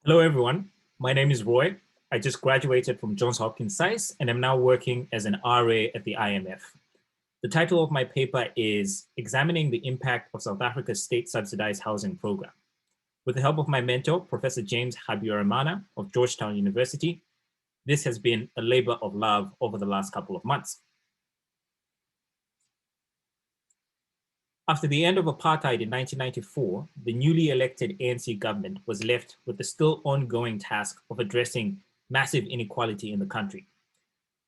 Hello, everyone. My name is Roy. I just graduated from Johns Hopkins SAIS and am now working as an RA at the IMF. The title of my paper is Examining the Impact of South Africa's State Subsidized Housing Program. With the help of my mentor, Professor James Habyarimana of Georgetown University, this has been a labor of love over the last couple of months. After the end of apartheid in 1994, the newly elected ANC government was left with the still ongoing task of addressing massive inequality in the country.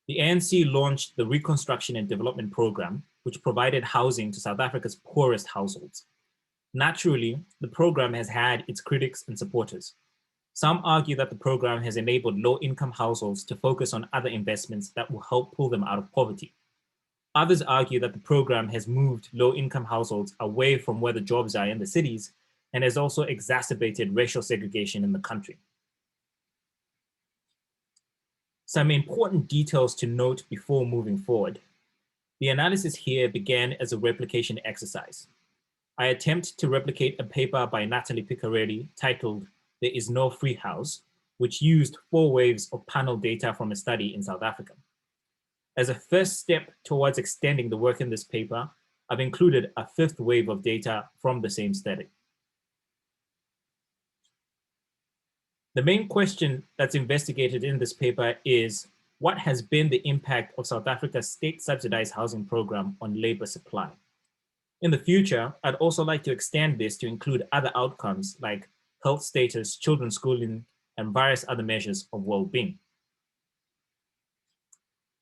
The ANC launched the Reconstruction and Development Program, which provided housing to South Africa's poorest households. Naturally, the program has had its critics and supporters. Some argue that the program has enabled low-income households to focus on other investments that will help pull them out of poverty. Others argue that the program has moved low-income households away from where the jobs are in the cities and has also exacerbated racial segregation in the country. Some important details to note before moving forward. The analysis here began as a replication exercise. I attempt to replicate a paper by Natalie Piccarelli titled There is no free house, which used 4 waves of panel data from a study in South Africa. As a first step towards extending the work in this paper, I've included a 5th wave of data from the same study. The main question that's investigated in this paper is, what has been the impact of South Africa's state subsidized housing program on labor supply? In the future, I'd also like to extend this to include other outcomes like health status, children's schooling, and various other measures of well-being.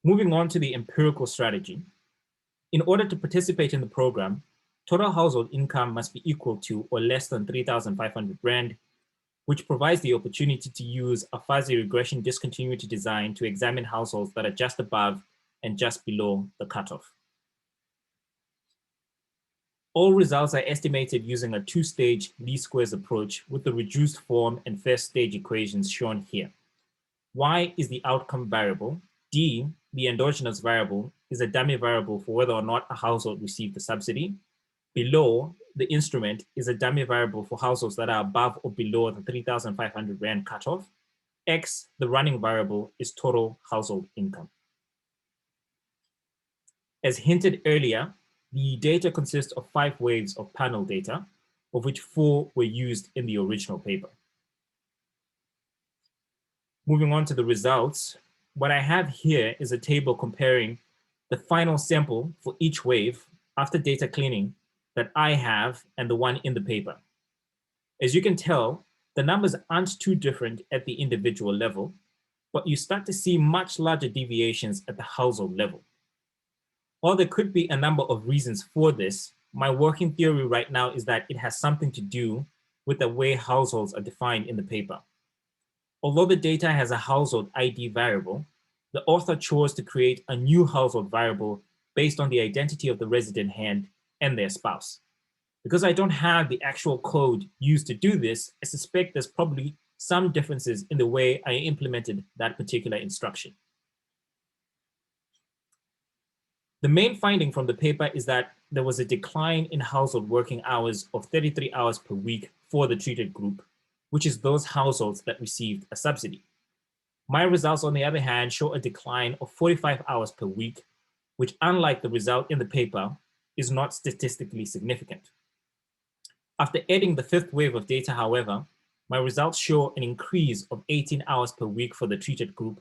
Moving on to the empirical strategy. In order to participate in the program, total household income must be equal to or less than 3,500 Rand, which provides the opportunity to use a fuzzy regression discontinuity design to examine households that are just above and just below the cutoff. All results are estimated using a 2-stage least squares approach with the reduced form and first stage equations shown here. Y is the outcome variable. D, the endogenous variable, is a dummy variable for whether or not a household received the subsidy. Below, the instrument is a dummy variable for households that are above or below the 3,500 Rand cutoff. X, the running variable, is total household income. As hinted earlier, the data consists of 5 waves of panel data, of which 4 were used in the original paper. Moving on to the results, what I have here is a table comparing the final sample for each wave after data cleaning that I have and the one in the paper. As you can tell, the numbers aren't too different at the individual level, but you start to see much larger deviations at the household level. While there could be a number of reasons for this, my working theory right now is that it has something to do with the way households are defined in the paper. Although the data has a household ID variable, the author chose to create a new household variable based on the identity of the resident hand and their spouse. Because I don't have the actual code used to do this, I suspect there's probably some differences in the way I implemented that particular instruction. The main finding from the paper is that there was a decline in household working hours of 33 hours per week for the treated group, which is those households that received a subsidy. My results, on the other hand, show a decline of 45 hours per week, which, unlike the result in the paper, is not statistically significant. After adding the 5th wave of data, however, my results show an increase of 18 hours per week for the treated group,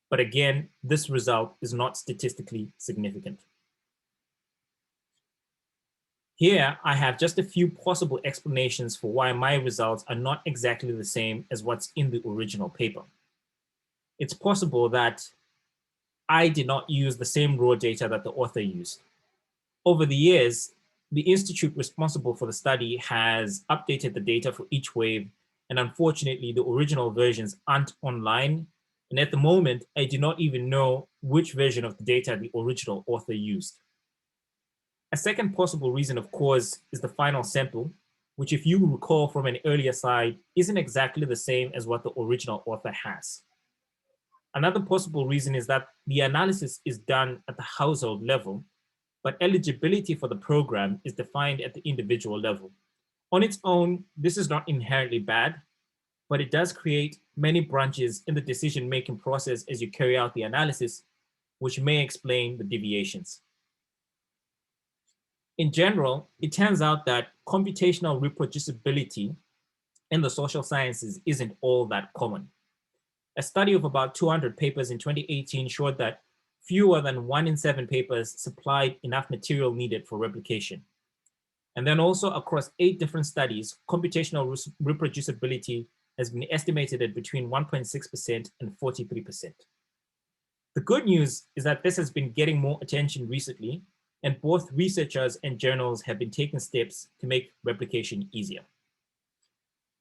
but again, this result is not statistically significant. Here, I have just a few possible explanations for why my results are not exactly the same as what's in the original paper. It's possible that I did not use the same raw data that the author used. Over the years, the institute responsible for the study has updated the data for each wave, and unfortunately, the original versions aren't online. And at the moment, I do not even know which version of the data the original author used. A second possible reason, of course, is the final sample, which, if you recall from an earlier slide, isn't exactly the same as what the original author has. Another possible reason is that the analysis is done at the household level, but eligibility for the program is defined at the individual level. On its own, this is not inherently bad. but it does create many branches in the decision-making process as you carry out the analysis, which may explain the deviations. In general, it turns out that computational reproducibility in the social sciences isn't all that common. A study of about 200 papers in 2018 showed that fewer than 1 in 7 papers supplied enough material needed for replication. And then also across 8 different studies, computational reproducibility has been estimated at between 1.6% and 43%. The good news is that this has been getting more attention recently, and both researchers and journals have been taking steps to make replication easier.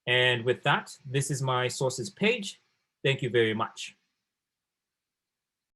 And with that, this is my sources page. Thank you very much.